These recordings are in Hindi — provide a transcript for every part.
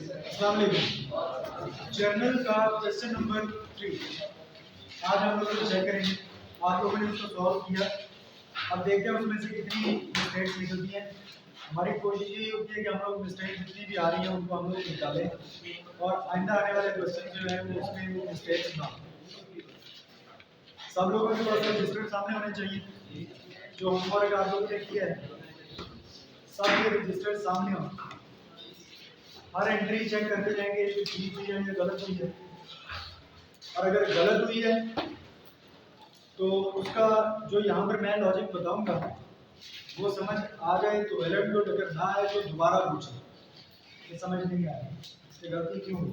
अस्सलाम वालेकुम। जर्नल का क्वेश्चन नंबर 3 आज हम लोग चेक करेंगे। आप लोगों ने उसको सॉल्व किया। अब देखते हैं उसमें से कितनी मिस्टेक्स निकलती हैं। हमारी कोशिश यही होती है कि हम लोग मिस्टेक्स जितनी भी आ रही हैं उनको हम लोग निकालें और आइंदा आने वाले क्वेश्चन जो है वो उसमें वो मिस्टेक्स ना हो। सब लोगों के पास रजिस्टर सामने होने चाहिए। जो होमवर्क आप लोगों ने किया है सब ये रजिस्टर सामने हो। हर एंट्री चेक करते जाएंगे कि ठीक हुई है या गलत हुई है। और अगर गलत हुई है तो उसका जो यहाँ पर मैं लॉजिक बताऊंगा वो समझ आ जाए तो अलर्ट लो, अगर ना आए तो दोबारा पूछो। ये समझ नहीं आया इससे गलती क्यों हुई।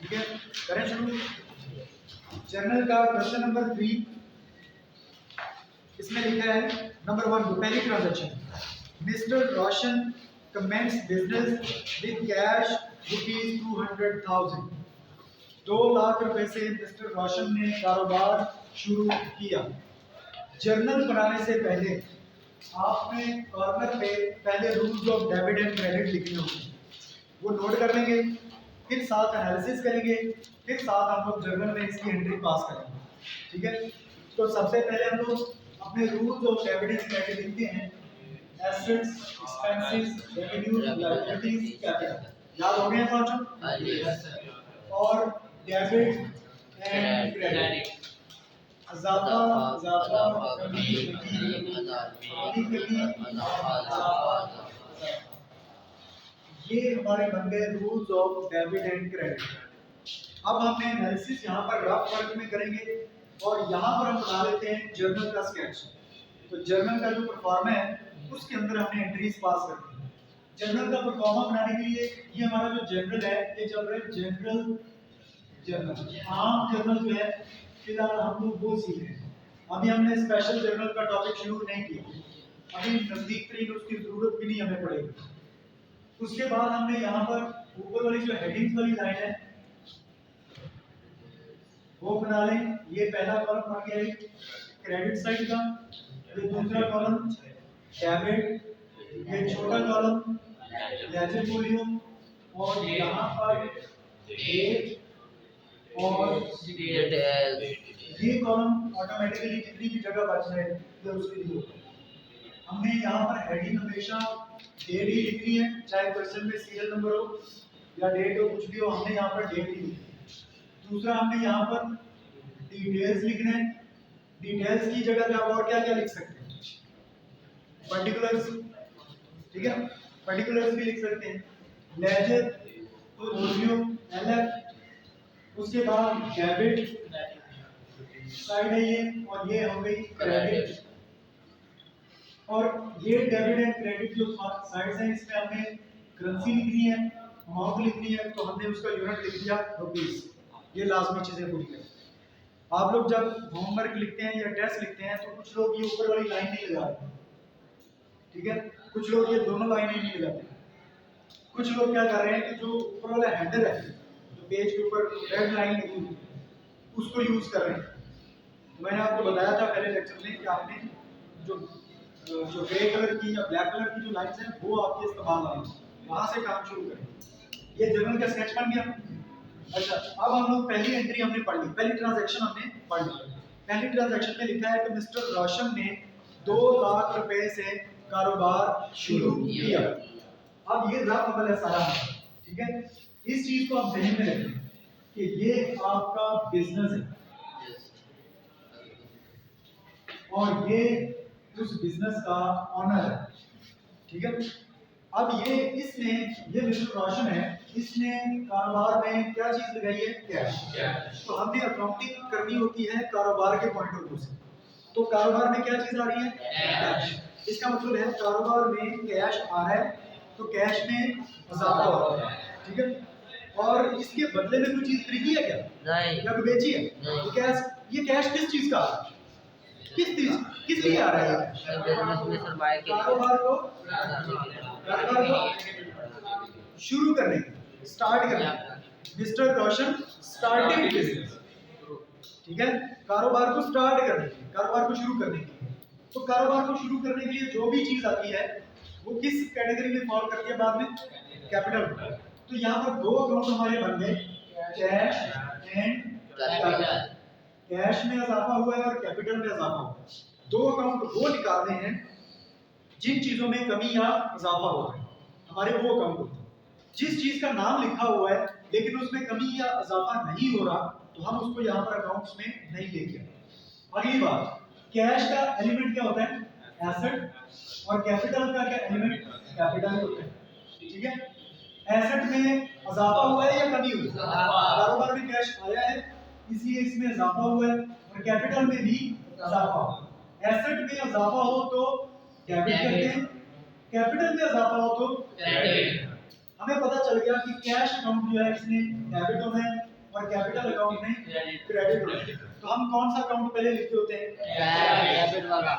ठीक है, करें शुरू। जर्नल का क्वेश्चन नंबर 3 इसमें लिखा है नंबर 1 पहली transaction. Mister Roshan comments business with cash ₹200,000। 2 lakh रुपए से मिस्टर रोशन ने कारोबार शुरू किया। जर्नल बनाने से पहले आपने कॉर्नर पे पहले rules of debit and credit लिखने होंगे, वो नोट कर लेंगे। फिर साथ एनालिसिस करेंगे, फिर साथ हम लोग जर्नल में इसकी एंट्री पास करेंगे। ठीक है, तो सबसे पहले हम लोग अपने rules of debit and credit लिखते हैं। Assets, expenses, revenues, liabilities, capital. याद हो गए पांचों? और डेबिट एंड क्रेडिट, इजाफा, कमी, ये हमारे बन गए rules of debit and credit. अब हमने एनालिसिस यहाँ पर रफ वर्क में करेंगे और यहाँ पर हम बना लेते हैं जर्नल का स्केच। तो जर्नल का जो परफॉर्मा है उसके अंदर हमने एंट्रीज पास करनी है। जर्नल का परफॉर्मा बनाने के लिए ये हमारा जो जर्नल है ये चल रहा है जर्नल आम जर्नल जो है फिलहाल हम लोग वो सीख रहे हैं। अभी हमने स्पेशल जर्नल का टॉपिक शुरू नहीं किया, अभी नजदीक तरीन उसकी जरूरत भी नहीं हमें पड़ेगी। उसके बाद हमने यहाँ पर ऊपर वाली जो हेडिंग्स वाली लाइन है वो बना लें। ये पहला कॉलम बन गया क्रेडिट साइड का, ये दूसरा कॉलम डेबिट, ये छोटा कॉलम लेजर वॉल्यूम, और यहाँ पर डेट और ये कॉलम ऑटोमेटिकली जितनी भी जगह बच रहे हैं उसके लिए हमने यहाँ पर हेडिंग हमेशा डेट ही लिखनी है, चाहे क्वेश्चन में सीरियल नंबर हो या डेट हो, कुछ भी हो, हमने यहाँ पर डेट ही लिखनी है। दूसरा हमने यहाँ पर डिटेल्स लिखने हैं। डिटेल्स की जगह पे आप और क्या क्या लिख सकते हैं? पर्टिकुलर्स, ठीक है, पर्टिकुलर्स भी लिख सकते हैं। लेजर तो वॉल्यूम एलएफ, उसके बाद डेबिट साइड है ये, और ये हो गई क्रेडिट। और ये डेबिट एंड क्रेडिट जो साइड्स हैं इसमें हमने करेंसी लिखनी है, अमाउंट लिखनी है, तो हमने उसका यूनिट लिख दिया रुपीस। ये लाजमी चीजें पूरी करें। आप लोग जब होमवर्क लिखते हैं या टेस्ट लिखते हैं तो कुछ लोग ये ऊपर वाली लाइन नहीं लगाते, ठीक है, कुछ लोग ये दोनों लाइनें नहीं लगाते। कुछ लोग क्या कर रहे हैं कि जो ऊपर वाला हैंडल है, जो पेज के ऊपर रेड लाइन लिखी हुई उसको यूज कर रहे हैं। मैंने आपको बताया था पहले लेक्चर में कि आपने जो ग्रे कलर की या ब्लैक कलर की जो लाइंस हैं वो आपके इस्तेमाल आएंगे, वहां से काम शुरू करें। ये जर्नल का स्केच बन गया। अच्छा, अब हम लोग पहली एंट्री हमने पढ़ ली, पहली ट्रांजैक्शन हमने पढ़ ली। पहली ट्रांजैक्शन में लिखा है कि मिस्टर रोशन ने 2 लाख रुपए से कारोबार शुरू किया। अब ये रफ अमल है सारा, ठीक है, इस चीज को आप ध्यान में रखें कि ये आपका बिजनेस है और ये उस बिजनेस का ऑनर है, ठीक है। अब ये मिस्टर रोशन है, इसने कारोबार में क्या चीज लगाई है? कैश। तो हमने अकाउंटिंग करनी होती है कारोबार के पॉइंट ऑफ व्यू से। तो कारोबार में क्या चीज आ रही है? कैश। इसका मतलब है कारोबार में कैश आ रहा है तो कैश में इजाफा हो रहा है, ठीक है। और इसके बदले में कोई चीज खरीदी है क्या? नहीं। या कोई बेची है? तो कैश, ये कैश किस चीज का आ रहा है? किस लिए आ रहा है? कारोबार को शुरू करने के, स्टार्ट करने। मिस्टर रोशन स्टार्टिंग बिजनेस, ठीक है, कारोबार को स्टार्ट करने के, कारोबार को शुरू करने के। तो कारोबार को शुरू करने के लिए जो भी चीज आती है वो किस कैटेगरी में फॉल करती है? बाद में कैपिटल। तो यहाँ पर दो अकाउंट हमारे बन गए, कैश एंड कैपिटल। कैश में इजाफा हुआ है और कैपिटल में इजाफा हुआ है। दो अकाउंट वो निकालने हैं जिन चीजों में कमी या इजाफा हो रहा है, हमारे वो अकाउंट होते हैं। जिस चीज का नाम लिखा हुआ है लेकिन उसमें कमी या इजाफा नहीं हो रहा, तो हम उसको यहाँ पर अकाउंट्स में नहीं लेके आए। अगली बात, कैश का एलिमेंट क्या होता है? एसेट, और कैपिटल का क्या एलिमेंट? कैपिटल होता है। ठीक है, एसेट में इजाफा हुआ है या कमी हुई? कारोबार में कैश आया है इसलिए इसमें इजाफा हुआ है, और कैपिटल में भी इजाफा हुआ है। एसेट में इजाफा हो तो डेबिट करते हैं, कैपिटल में इजाफा हो तो क्रेडिट। हमें पता चल गया कि कैश अकाउंट जो है इसमें डेबिट होना है और कैपिटल अकाउंट में क्रेडिट होना है। तो हम कौन सा अकाउंट पहले लिखते होते हैं? डेबिट वाला।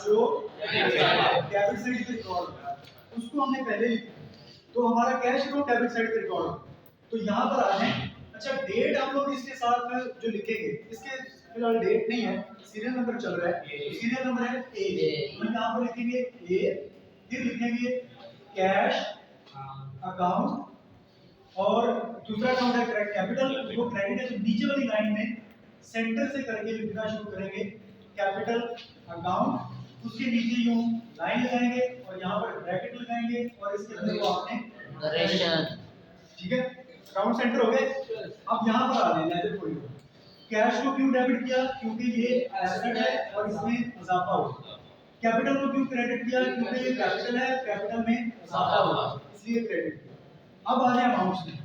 जो डेबिट साइड पे रिकॉर्ड होता है उसको हमने पहले लिखा। तो हमारा कैश अकाउंट डेबिट साइड पे रिकॉर्ड होता है। तो यहाँ पर आ जाए, अच्छा डेट हम लोग इसके साथ जो लिखेंगे, इसके फिलहाल डेट नहीं है, सीरियल नंबर चल रहा है, सीरियल नंबर है ए, तो यहाँ पर लिखेंगे ए, फिर लिखेंगे कैश अकाउंट, और दूसरा अकाउंट है कैपिटल, वो क्रेडिट है। तो नीचे वाली लाइन में सेंटर से करके लिखना शुरू करेंगे कैपिटल अकाउंट, उसके नीचे यूं लाइन लगाएंगे और यहाँ पर ब्रैकेट लगाएंगे और इसके अंदर वो आपने, ठीक है, अकाउंट सेंटर हो गए। अब यहाँ पर आ गए लेजर पॉइंट। कैश को क्यों डेबिट किया? क्योंकि ये एसेट है और इसमें इजाफा हुआ। कैपिटल को क्यों क्रेडिट किया? क्योंकि ये कैपिटल है, कैपिटल में इजाफा हुआ इसलिए क्रेडिट किया। अब आ जाए अमाउंट्स में।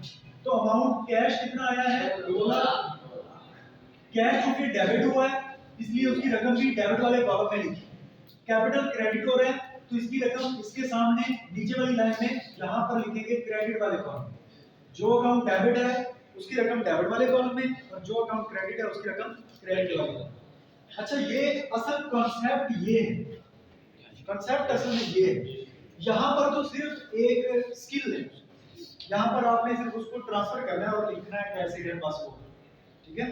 तो अमाउंट कैश कितना आया है? 2 लाख। कैश क्योंकि डेबिट हुआ है इसलिए उसकी रकम भी डेबिट वाले कॉलम में लिखी। कैपिटल क्रेडिट हो रहा है तो इसकी रकम इसके सामने नीचे वाली लाइन में यहाँ पर लिखेंगे क्रेडिट वाले कॉलम। जो अकाउंट डेबिट है उसकी रकम डेबिट वाले कॉलम में, और जो अकाउंट क्रेडिट है उसकी रकम क्रेडिट वाले कॉलम में। अच्छा, ये असल कॉन्सेप्ट ये है, कॉन्सेप्ट असल में ये है। यहाँ पर तो सिर्फ एक स्किल है, यहाँ पर आपने सिर्फ उसको ट्रांसफर करना है और लिखना है कैसे है बस वो, ठीक है।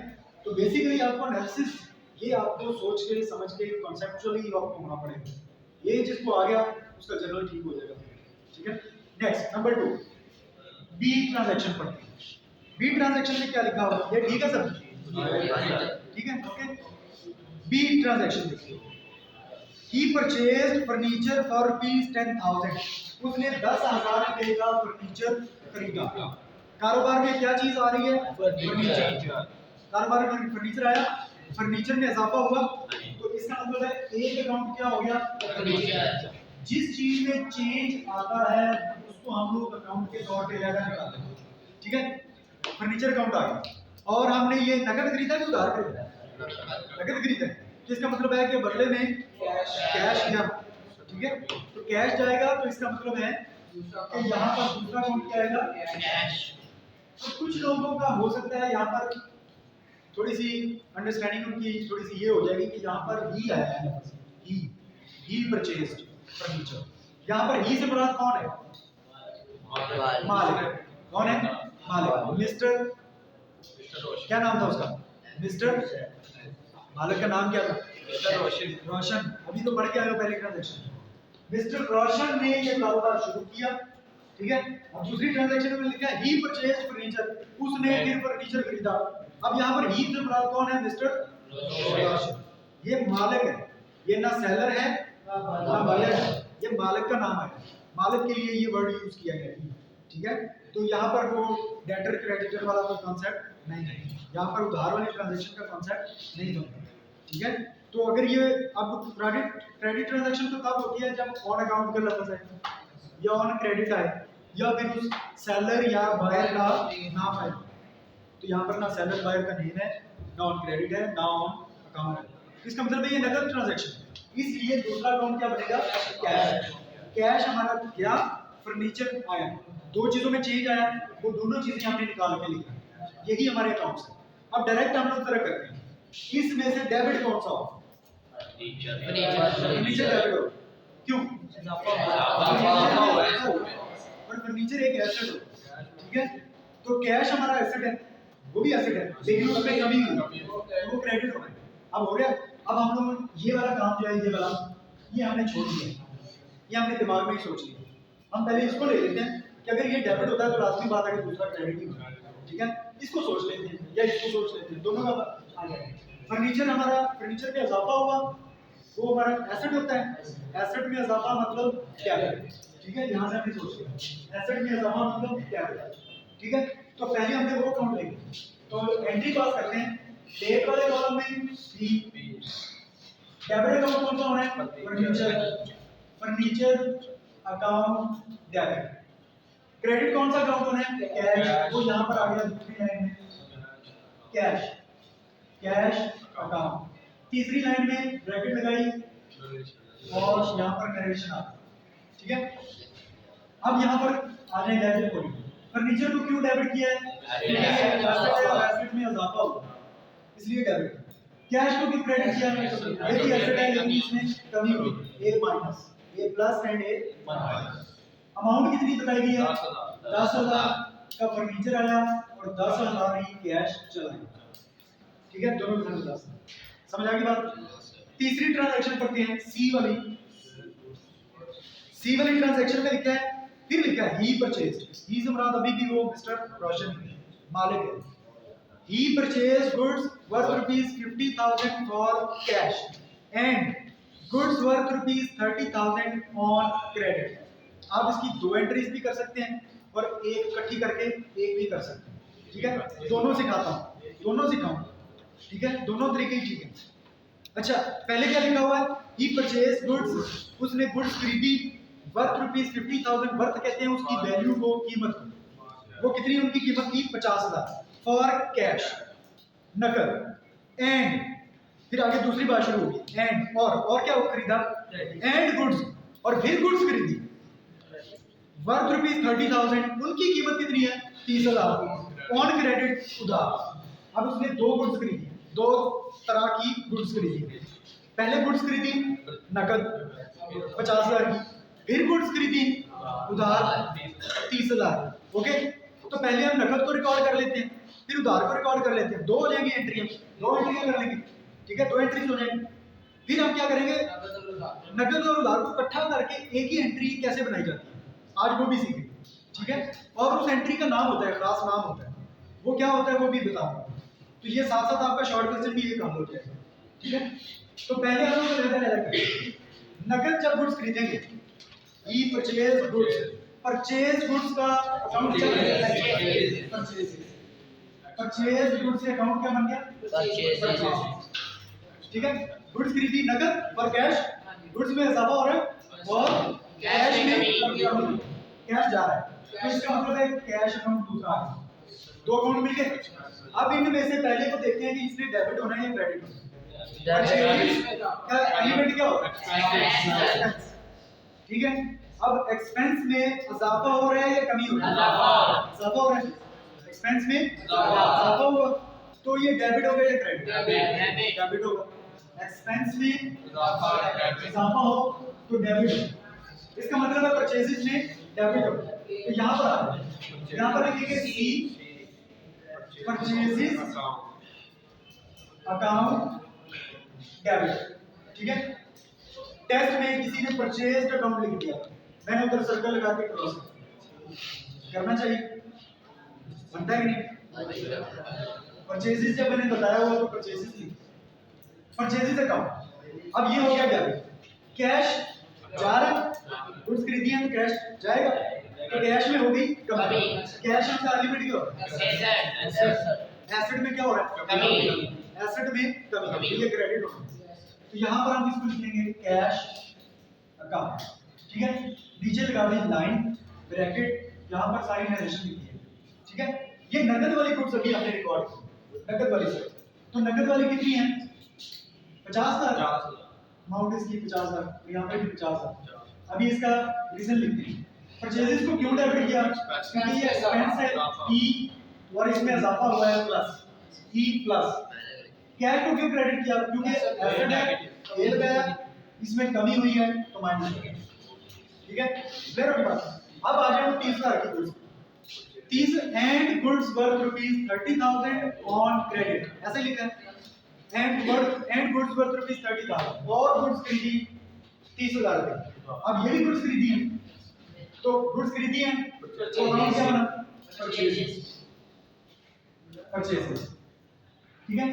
तो बेसिकली आपको एनालिसिस ये आपको सोच के समझ के कॉन्सेप्चुअली आपको होना पड़ेगा। ये जिसको आ गया उसका जनरल ठीक हो जाएगा, ठीक है। नेक्स्ट नंबर 2, बी ट्रांजैक्शन पढ़ते हैं। बी ट्रांजैक्शन में क्या लिखा हुआ है? ये ठीक है सर, ठीक है, ओके। बी ट्रांजैक्शन देखिए, he purchased furniture for rupees 10,000, उसने 10,000 रुपए का फर्नीचर खरीदा। कारोबार में क्या चीज आ रही है? फर्नीचर। कारोबार में फर्नीचर आया, फर्नीचर में इजाफा हुआ, तो इसका मतलब है एक अकाउंट क्या हो गया? फर्नीचर। जिस चीज में चेंज आता है उसको हम लोग अकाउंट के तौर पे लेकर निकालते हैं, ठीक है। फर्नीचर अकाउंट आ गया और हमने ये नकद खरीदा कि उधार खरीदा? नकद खरीदा, तो इसका मतलब है कि बदले में कैश दिया, ठीक है। तो कैश जाएगा तो इसका मतलब है कि यहाँ पर दूसरा अकाउंट क्या आएगा? कैश। तो कुछ लोगों का हो सकता है यहाँ पर थोड़ी सी अंडरस्टैंडिंग उनकी थोड़ी सी ये हो जाएगी कि यहाँ पर ही आया है, ही परचेज्ड फर्नीचर। यहाँ पर ही से मुराद कौन है? मालिक। कौन है? मालिक। मिस्टर, क्या नाम था उसका? मिस्टर, मालिक का नाम क्या था? रोशन। रोशन। अभी तो बढ़ के आया पहले ट्रांजैक्शन। मिस्टर रोशन ने ये कारोबार शुरू किया, ठीक है। अब दूसरी ट्रांजैक्शन में लिखा है ही परचेज्ड फर्नीचर, उसने फिर फर्नीचर खरीदा। अब यहाँ पर ही से मुराद कौन है? मिस्टर रोशन। ये मालिक है, ये ना सेलर है ना बायर है, ये मालिक का नाम है। मालिक के लिए ये वर्ड यूज किया गया है, ठीक है। तो यहाँ पर वो डेटर क्रेडिटर वाला कोई कॉन्सेप्ट नहीं है, यहाँ पर उधार वाले ट्रांजैक्शन का कॉन्सेप्ट नहीं होता, ठीक है। तो अगर ये अब क्रेडिट ट्रांजैक्शन तो तब होती है जब ऑन अकाउंट का लफ्ज है या ऑन क्रेडिट आए या फिर उस सेलर या बायर का नाम है। तो यहाँ पर ना सेलर बायर का नेम है, ना ऑन क्रेडिट है, ना ऑन अकाउंट है। इसका मतलब है ये नकद ट्रांजैक्शन, इसलिए दूसरा अकाउंट क्या बनेगा? कैश। कैश हमारा क्या? फर्नीचर आया, दो चीजों में चेंज आया, वो दोनों चीजें हमने निकाल के लिखा, यही हमारे अकाउंट्स है। अब डायरेक्ट हम लोग तरह करते हैं, इसमें से डेबिट कौन सा हो? फर्नीचर डेबिट हो, क्यों? और फर्नीचर एक एसेट हो, ठीक है। तो कैश हमारा एसेट है, वो भी एसेट है, लेकिन उसमें कमी हुई तो वो क्रेडिट हो रहा है। अब हो गया। अब हम लोग ये वाला काम जो है, ये वाला, ये हमने छोड़ दिया, ये हमने दिमाग में ही सोच लिया। हम पहले इसको ले लेते हैं, कि अगर ये डेबिट होता है तो लाजमी बात है कि दूसरा क्रेडिट ही होता है, ठीक है। इसको सोच लेते हैं या इसको सोच लेते हैं, दोनों का आ जाएगा। फर्नीचर हमारा, फर्नीचर पे इजाफा हुआ, वो हमारा एसेट होता है। एसेट में इजाफा मतलब कैपिटल, ठीक है, यहाँ से हमने सोच लिया एसेट में इजाफा मतलब कैपिटल, ठीक है। तो पहले हमने वो अकाउंट लेंगे, तो एंट्री पास करते हैं डेट वाले कॉलम में सी, डेबिट अकाउंट कौन सा होना है, furniture, furniture account debit. Credit कौन सा अकाउंट होना है, कैश, वो यहाँ पर आ गया दूसरी लाइन में, कैश, कैश अकाउंट। तीसरी लाइन में ब्रैकेट लगाई और यहाँ पर नरेशन आ गया, ठीक है। अब यहाँ पर आ जाए डेबिट पॉइंट, फर्नीचर को क्यों डेबिट किया है, एसेट में इजाफा हुआ इसलिए डेबिट। कैश को क्यों क्रेडिट किया है, ये भी एसेट है लेकिन इसमें कमी हुई, A minus, A plus and A minus. Amount कितनी बताई गई है, 10,000 का फर्नीचर आया और 10,000 ही कैश चला गया, ठीक है, दोनों में 10। समझ आ गई बात। तीसरी ट्रांजैक्शन पढ़ते हैं, सी वाली। सी वाली ट्रांजैक्शन में लिखा है, फिर लिखा है ही परचेज्ड, ही से मुराद अभी भी वो मिस्टर रोशन मालिक है। He purchased goods worth rupees 50,000 for cash and goods worth rupees 30,000 on credit। आप इसकी दो एंट्रीज भी कर सकते हैं और एक इकट्ठी करके एक भी कर सकते हैं, ठीक है। दोनों सिखाता हूँ, दोनों सिखाऊंगा, ठीक है, दोनों तरीके ही ठीक है। अच्छा, पहले क्या लिखा हुआ है, he purchased goods, उसने गुड्स खरीदी वर्थ रुपीज 50,000, वर्थ कहते हैं उसकी वैल्यू को, कीमत को, वो कितनी उनकी कीमत थी 50,000 फॉर कैश, नकद। एंड फिर आगे दूसरी बात शुरू होगी, एंड और क्या वो खरीदा, एंड गुड्स, और फिर गुड्स खरीदी वर्थ रुपीज 30,000, उनकी कीमत कितनी है 30,000 ऑन क्रेडिट, उधार। अब उसने दो गुड्स खरीदी, दो तरह की गुड्स खरीदी। पहले गुड्स खरीदी नकद 50,000 की, फिर गुड्स खरीदी उधार 30,000, ओके। तो पहले हम नकद को रिकॉर्ड कर लेते हैं, फिर उधार को रिकॉर्ड कर लेते हैं, दो हो जाएंगी एंट्रियां, दो एंट्रियां कर लेंगे, ठीक है, दो एंट्रीज हो जाएंगी। फिर हम क्या करेंगे, नकद और उधार को इकट्ठा करके एक ही एंट्री कैसे बनाई जाती है, आज वो भी सीखेंगे, ठीक है। और उस एंट्री का नाम होता है, खास नाम होता है, वो क्या होता है वो भी बताऊंगा। तो ये साथ साथ आपका शॉर्ट क्वेश्चन भी ये काम हो जाएगा, ठीक है। तो पहले हम लोग नकद जब गुड्स खरीदेंगे, ई परचेज गुड्स, परचेज गुड्स का अकाउंट क्या बनेगा, परचेज गुड्स से अकाउंट क्या बन गया, ठीक है। गुड्स खरीदी नकद और कैश, गुड्स में इजाफा हो रहा है और कैश में कैश जा रहा है, तो इसका मतलब है कैश अकाउंट दूसरा आ गया, दो अकाउंट मिल गए। अब इनमें से पहले को देखते हैं कि इसमें डेबिट होना है या क्रेडिट होना है। का एलिमेंट क्या होगा, ठीक है। अब एक्सपेंस में इजाफा हो रहा है या कमी हो रही है, इजाफा हो रहा है, एक्सपेंस में इजाफा हुआ तो ये डेबिट होगा या क्रेडिट, डेबिट होगा। एक्सपेंस में इजाफा हो तो डेबिट होगा, इसका मतलब है परचेजेस में डेबिट होगा। तो यहाँ पर आ जाए, यहाँ पर लिखेंगे सी परचेजेस अकाउंट डेबिट, ठीक है। टेस्ट में किसी ने परचेज्ड अकाउंट लिख दिया, मैंने उधर सर्कल लगा के क्रॉस करना चाहिए, बनता है कि नहीं। परचेजेस जब मैंने बताया हुआ तो परचेजेस लिख, परचेजेस अकाउंट। अब ये हो गया डेबिट, कैश जा रहा है, गुड्स खरीदी है तो कैश जाएगा, तो कैश में होगी कमी, कैश में का एलिमेंट क्या होगा, एसेट में क्या हो रहा है कमी, एसेट में कमी, ये क्रेडिट होगा। तो यहाँ पर हम इसको लिखेंगे कैश अकाउंट, ठीक है। नीचे लगा दी लाइन ब्रैकेट, यहाँ पर सारी नरेशन लिखी है, ठीक है। ये नकद वाली गुड्स अभी हमने रिकॉर्ड की, नकद वाली से, तो नकद वाली कितनी है 50,000, अमाउंट इसकी 50,000, यहाँ पे भी 50,000। अभी इसका रीजन लिखते हैं, परचेजेस को क्यों डेबिट किया, क्योंकि ये एक्सपेंस है ई और इसमें इजाफा हुआ है प्लस ई प्लस। कैश को क्यों क्रेडिट किया, क्योंकि एसेट है, सेल गया, इसमें कमी हुई है तो माइनस, ठीक है। क्लियर हो गया। अब आ जाओ तीसरा की goods, 30 and goods worth rupees 30,000 on credit, ऐसे लिखा है, एंड गुड्स वर्थ रुपीस 30,000, और गुड्स खरीदी 30,000 की। अब ये भी गुड्स खरीदी है, तो गुड्स खरीदी है तो अकाउंट क्या बना? परचेजेस। ठीक है,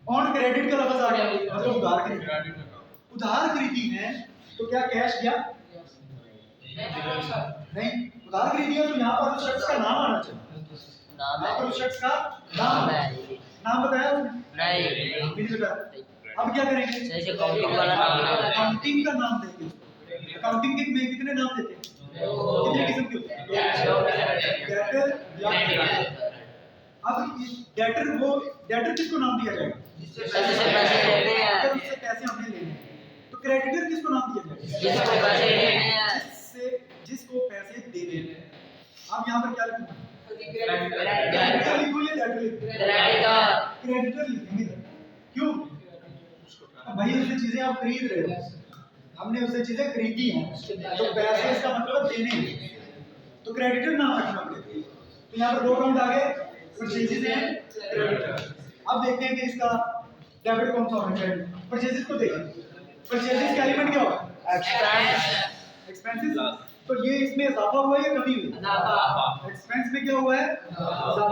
ऑन क्रेडिट का लफ्ज आ गया, मतलब उधार खरीदी। उधार खरीदी है तो क्या कैश गया? नहीं, उधार खरीदी है तो यहाँ पर उस शख्स का नाम आना चाहिए। यहाँ पर उस शख्स का नाम बताया उसने? नहीं बताया। अब क्या करेंगे? जैसे अकाउंटिंग वाला नाम, अकाउंटिंग का नाम देंगे। अकाउंटिंग के में कितने नाम देते हैं? कितने किस्म के होते हैं? डेटर या क्रेडिटर। अब डेटर, वो डेटर किसको नाम दिया जाएगा? जिससे पैसे लेते हैं, अगर उससे पैसे हमने लेने हैं। तो क्रेडिटर किसको नाम दिया जाएगा? जिसको पैसे लेने हैं, जिसको पैसे देने हैं। अब यहाँ पर क्या लिखूंगा? क्रेडिटर लिखो या डेटर लिखो? क्रेडिटर लिखेंगे। क्यों? भाई उससे चीजें आप खरीद रहे हो, हमने उससे चीजें खरीदी हैं, तो पैसे इसका मतलब देने हैं, तो क्रेडिटर नाम रखना पड़ेगा। तो यहाँ पर दो अकाउंट आ गए, परचेजेस हैं, क्रेडिटर। अब देखते हैं कि इसका डेबिट कौन सा होना चाहिए। परचेजेस को देखें, परचेजेस का एलिमेंट क्या होगा? एक्सपेंसेस। तो ये इसमें इजाफा हुआ है या कमी हुई? एक्सपेंस में क्या हुआ है? इजाफा।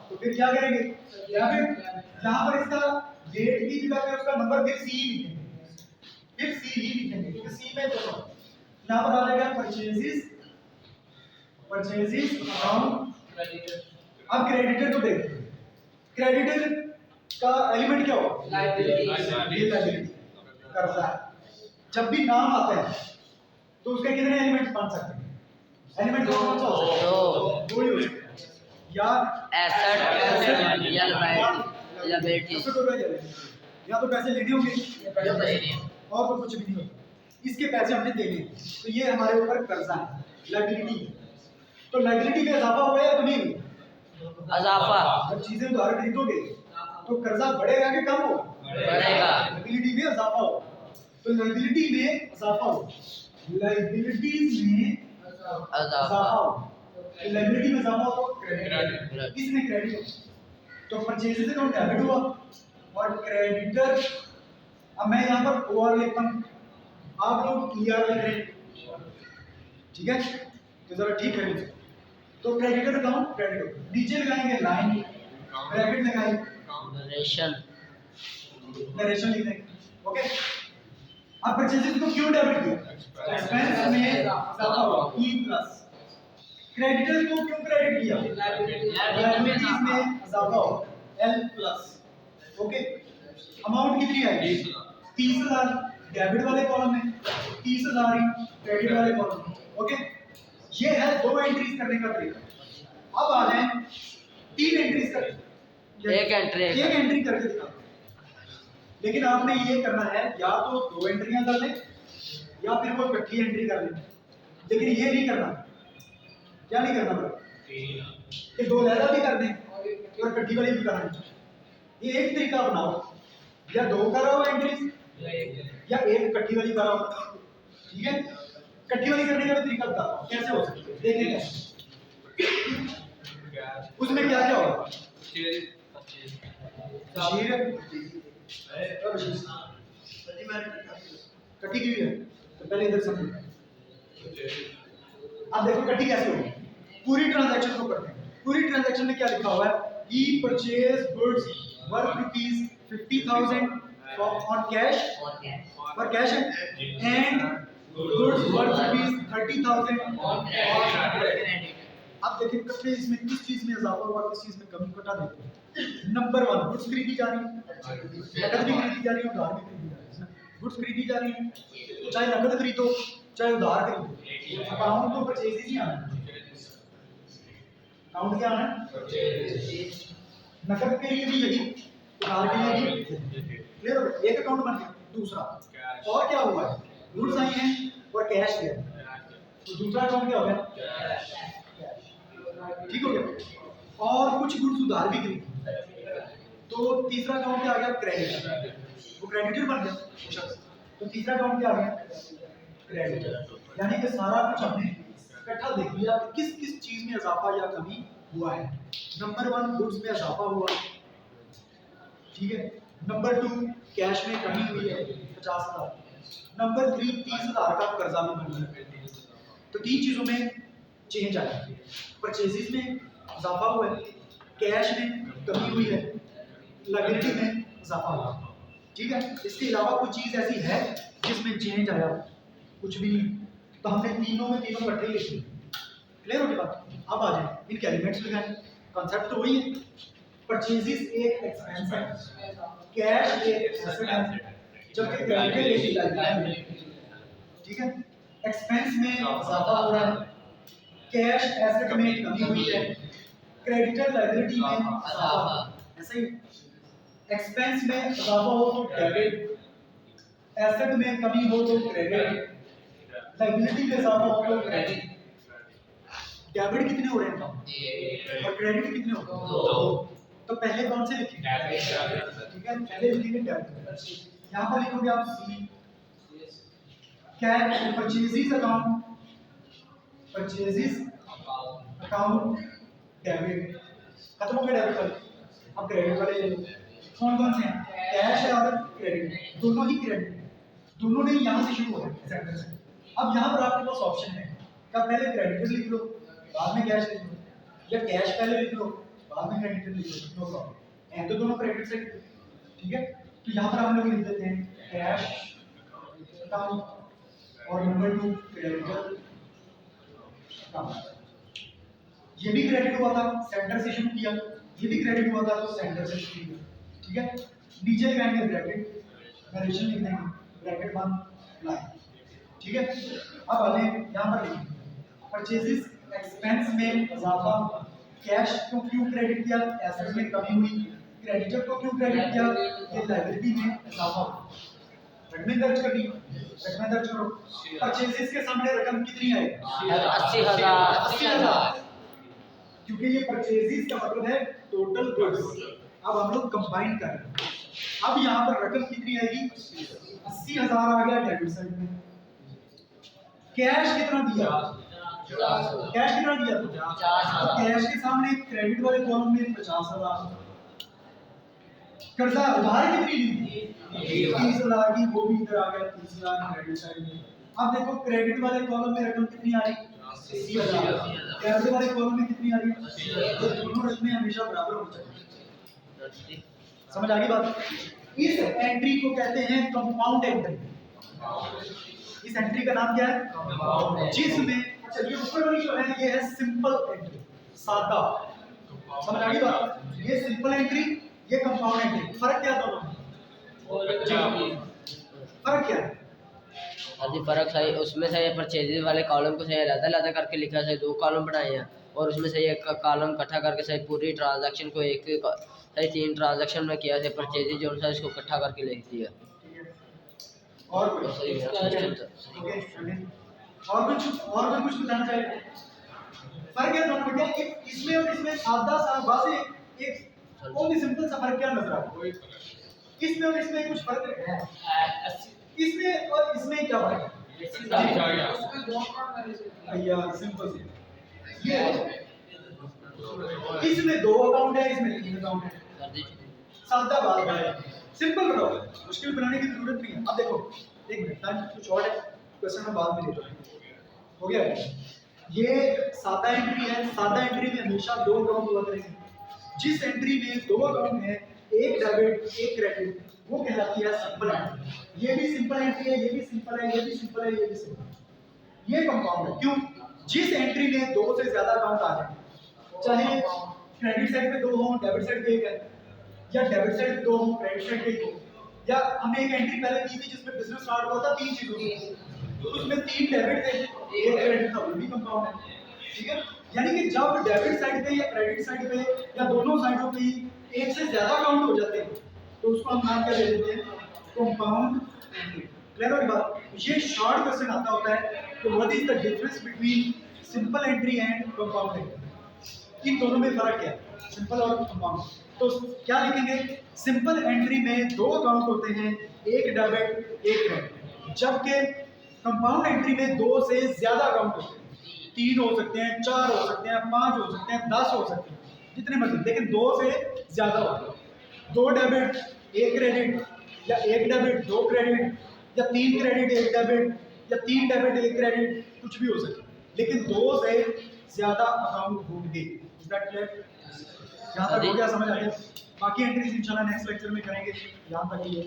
तो फिर क्या करेंगे? यहाँ पर इसका डेट की जगह पे उसका नंबर फिर सी लिखेंगे, फिर सी ही लिखेंगे, क्योंकि सी में तो यहाँ पर आ जाएगा परचेजेस अकाउंट। अब क्रेडिटर को देखते हैं, क्रेडिटर का एलिमेंट क्या होगा? लायबिलिटी, कर्जा। जब भी नाम आता है तो उसके कितने एलिमेंट बन सकते हैं? एलिमेंट कौन सा हो सकता है? दो ही हो सकते हैं, या एसेट या लायबिलिटी। या तो पैसे लेने होंगे और तो कुछ भी नहीं होगा, इसके पैसे हमने देने हैं, तो ये हमारे ऊपर कर्जा है, लायबिलिटी है। तो लायबिलिटी में इजाफा हुआ या कमी हुई? इजाफा। जब चीजें उधार खरीदोगे तो कर्जा बढ़ेगा कि कम होगा? बढ़ेगा। लायबिलिटी में इजाफा होगा, तो लायबिलिटी में इजाफा होगा, लायबिलिटीज में इजाफा होगा, लायबिलिटी में इजाफा होगा, क्रेडिट, इसमें क्रेडिट। तो परचेजेस अकाउंट डेबिट हुआ और क्रेडिटर, अब मैं यहाँ पर ओआर लिखता हूँ, आप लोग ईआर लिख रहे हैं, ठीक है? तो जरा ठीक करें। तो क्रेडिटर अकाउंट क्रेडिट हो, नीचे लगाएंगे लाइन, ब्रैकेट लगाएंगे, नरेशन लिख देंगे, ओके? अब परचेजेस को क्यों डेबिट किया? एक्सपेंस में इजाफा हुआ, ई प्लस। क्रेडिटर को क्यों क्रेडिट किया? लायबिलिटीज में इजाफा हुआ, एल प्लस, ओके? अमाउंट कितनी आएगी? 30,000 डेबिट वाले कॉलम में, 30,000 ही क्रेडिट वाले कॉलम में, ओके? ये है दो एंट्रीज करने का तरीका। अब आ जाए तीन एंट्रीज कर, एक एंट्री करके दिखा। लेकिन आपने ये करना है, या तो दो एंट्रियां कर लें या फिर कोई इकट्ठी एंट्री कर लें, लेकिन ये नहीं करना। क्या नहीं करना पड़ेगा? ये दो लहरा भी कर दें और इकट्ठी वाली भी करना। ये एक तरीका बनाओ, या दो कराओ एंट्रीज या एक इकट्ठी वाली कराओ, ठीक है? इकट्ठी वाली करने का तरीका बताओ कैसे हो सकता है, देखेंगे। उसमें क्या क्या होगा? कटी की है, तो पहले इधर समझो। अब देखो कटी कैसे होगी। पूरी ट्रांजैक्शन को करते हैं। पूरी ट्रांजैक्शन में क्या लिखा हुआ है? He purchase goods worth ₹50,000 on cash for cash and goods worth ₹30,000 on credit। अब देखिए कितने इसमें किस चीज में इजाफा हुआ, किस चीज में कमी, घटा देते हैं। नंबर 1 गुड्स खरीदी जा रही है, नकद भी खरीदी जा रही है, उधार भी खरीदी जा रही है। गुड्स खरीदी जा रही है, चाहे नकद खरीदो चाहे उधार खरीदो, अकाउंट तो परचेज ही आना है। अकाउंट क्या आना है? नकद के लिए भी यही, उधार के लिए भी। क्लियर हो गया? एक अकाउंट बन गया। दूसरा और क्या हुआ है? गुड्स आई हैं और कैश गया, तो दूसरा अकाउंट क्या हो गया? ठीक हो गया। और कुछ गुड्स उधार भी खरीदी, तो तीसरा अकाउंट क्या आ गया? क्रेडिट। वो क्रेडिटर बन गया, तो तीसरा अकाउंट क्या आ गया? क्रेडिटर। यानी कि सारा कुछ हमने इकट्ठा देख लिया कि किस किस चीज में इजाफा या कमी हुआ है। नंबर 1 गुड्स में इजाफा हुआ, ठीक है? नंबर 2 कैश में कमी हुई है 50,000। नंबर 3 30,000 का कर्जा में बन गया। तो तीन चीजों में चेंज आया है, परचेजेस में इजाफा हुआ है, कैश में कमी हुई है, लायबिलिटी में इजाफा हुआ है। ठीक है, इसके अलावा कुछ चीज़ ऐसी है जिसमें चेंज आया, कुछ भी नहीं, तो हमने तीनों इकट्ठे लिख दिए। क्लियर हो गई बात? अब आ जाए इनके एलिमेंट्स लगाएं, कॉन्सेप्ट तो वही है। परचेजेस एक एक्सपेंस है, कैश एक एसेट है, जबकि क्रेडिट एक लायबिलिटी है। ठीक है, एक्सपेंस में इजाफा हो रहा है, कैश एसेट में कमी हुई है, क्रेडिटर लायबिलिटी में इजाफा। ऐसे ही एक्सपेंस में इजाफा हो तो डेबिट, एसेट में कमी हो तो क्रेडिट, लायबिलिटी में इजाफा हो तो क्रेडिट। डेबिट कितने हो रहे हैं और क्रेडिट कितने हो रहे हैं? दो। तो पहले कौन से लिखेंगे? ठीक है, पहले लिखेंगे डेबिट। यहाँ पर लिखोगे आप सी, कैश परचेजेस अकाउंट, डेबिट। खत्म हो गया डेबिट वाले, अब क्रेडिट वाले ले लो। कौन से हैं? कैश है और क्रेडिट, दोनों ही क्रेडिट है, दोनों ने यहाँ से शुरू हो रहे हैं सेंटर से। अब यहाँ पर आपके पास ऑप्शन है, क्या पहले क्रेडिटर लिख लो बाद में कैश लिख लो, या कैश पहले लिख लो बाद में क्रेडिटर लिख लो, नो प्रॉब्लम, एंड तो दोनों क्रेडिट से। ठीक है, तो यहाँ पर हम लोग लिख देते हैं कैश अकाउंट और नंबर 2 क्रेडिटर अकाउंट। ये भी क्रेडिट हुआ था, सेंटर से शुरू किया, ये भी क्रेडिट हुआ था तो सेंटर से शुरू किया। ठीक है, नीचे लगाएंगे ब्रैकेट, नरेशन लिख देंगे, ब्रैकेट बंद लाइन। ठीक है, अब आगे यहाँ पर लिखेंगे परचेजेस एक्सपेंस में इजाफा, कैश को क्यों क्रेडिट किया, एसेट में कमी हुई, क्रेडिटर को क्यों क्रेडिट किया, ये लायबिलिटी में इजाफा। रकमें दर्ज करनी, रकमें दर्ज करो। परचेजेस के सामने रकम कितनी है? 80,000। क्योंकि ये परचेजेस का मतलब है टोटल गुड्स। अब हम लोग कंबाइन कर रहे हैं, अब यहाँ पर रकम कितनी आएगी? 80,000 आ गया डेबिट साइड में। कैश कितना दिया? कैश कितना दिया? 50,000। तो कैश के सामने क्रेडिट वाले कॉलम में 50,000। कर्जा उधार कितनी ली? 30,000 की, वो भी इधर आ गया 30,000 क्रेडिट साइड में। अब देखो क्रेडिट वाले कॉलम में रकम कितनी आ रही? 80,000। कैश वाले कॉलम में कितनी आ रही? तो दोनों रकमें हमेशा बराबर होनी चाहिए। समझ आ गई बात? इस एंट्री को कहते हैं कंपाउंड एंट्री। इस एंट्री का नाम क्या है? जिसमें अच्छा ये ऊपर वाली जो है ये है सिंपल एंट्री, सादा। समझ आ गई बात? ये सिंपल एंट्री, ये कंपाउंड एंट्री। फर्क क्या दोनों में? फर्क क्या है? अभी फर्क सही उसमें से परचेजेस वाले कॉलम को सही अलग करके लिखा, सही 2 कॉलम बनाए हैं, और उसमें से एक कॉलम इकट्ठा करके सही पूरी ट्रांजैक्शन को एक सही 3 ट्रांजैक्शन में किया, सही परचेजेस जो है इसको इकट्ठा करके लिख दिया। और तो सही है। और कुछ बताना चाहिए? फर्क क्या दोनों में? क्या इसमें और इसमें सादा सा बस एक ओनली सिंपल सा फर्क क्या नजर आता है? इसमें और इसमें कुछ फर्क है? इसमें और इसमें क्या फर्क है? भैया सिंपल सी ये इसमें 2 अकाउंट है, इसमें 3 अकाउंट है। सादा बात है, सिंपल बनाओ, मुश्किल बनाने की जरूरत नहीं है। अब देखो एक मिनट, टाइम कुछ और है, क्वेश्चन में बाद में ले लो। हो गया? ये सादा एंट्री है, सादा एंट्री में हमेशा 2 अकाउंट हुआ करेंगे। जिस एंट्री में 2 अकाउंट है, एक डेबिट एक क्रेडिट, वो कहलाती है सिंपल एंट्री। ये भी सिंपल एंट्री है, ये भी सिंपल है, ये भी सिंपल है, ये भी सिंपल। ये कंपाउंड है। क्यों? जिस एंट्री में 2 से ज्यादा अकाउंट आ जाए, चाहे क्रेडिट साइड पे 2 हो, डेबिट साइड पे 1 है, या डेबिट साइड पे 2 हो, क्रेडिट साइड पे 1 हो, या हमने एक एंट्री पहले की थी जिसमें बिजनेस स्टार्ट हुआ था 3 चीजों से, तो उसमें 3 डेबिट थे, 1 क्रेडिट था, वो भी कंपाउंड है। ठीक है, यानी कि जब डेबिट साइड पे या क्रेडिट साइड पे या दोनों साइडों पे एक से ज्यादा अकाउंट हो जाते हैं, तो उसको हम नाम क्या दे देते हैं? Compound entry. क्लियर हो गई बात? ये शॉर्ट क्वेश्चन आता होता है कि what is the difference between simple entry and compound entry? इन दोनों में फर्क क्या है, सिंपल और कंपाउंड? तो क्या लिखेंगे? सिंपल एंट्री में 2 अकाउंट होते हैं, एक डेबिट एक क्रेडिट, जबकि कंपाउंड एंट्री में 2 से ज्यादा अकाउंट होते हैं, 3 हो सकते हैं, 4 हो सकते हैं, 5 हो सकते हैं, 10 हो सकते हैं, जितने मर्जी, लेकिन 2 से ज्यादा होते हैं। 2 डेबिट 1 क्रेडिट, या 1 डेबिट 2 क्रेडिट, या 3 क्रेडिट 1 डेबिट, या 3 डेबिट 1 क्रेडिट, कुछ भी हो सकता है। लेकिन 2 से ज्यादा अकाउंट होंगे। Is that clear? यहाँ तक हो गया, समझ आ गया? बाकी एंट्रीज इंशाल्लाह नेक्स्ट लेक्चर में करेंगे। यहाँ तक ये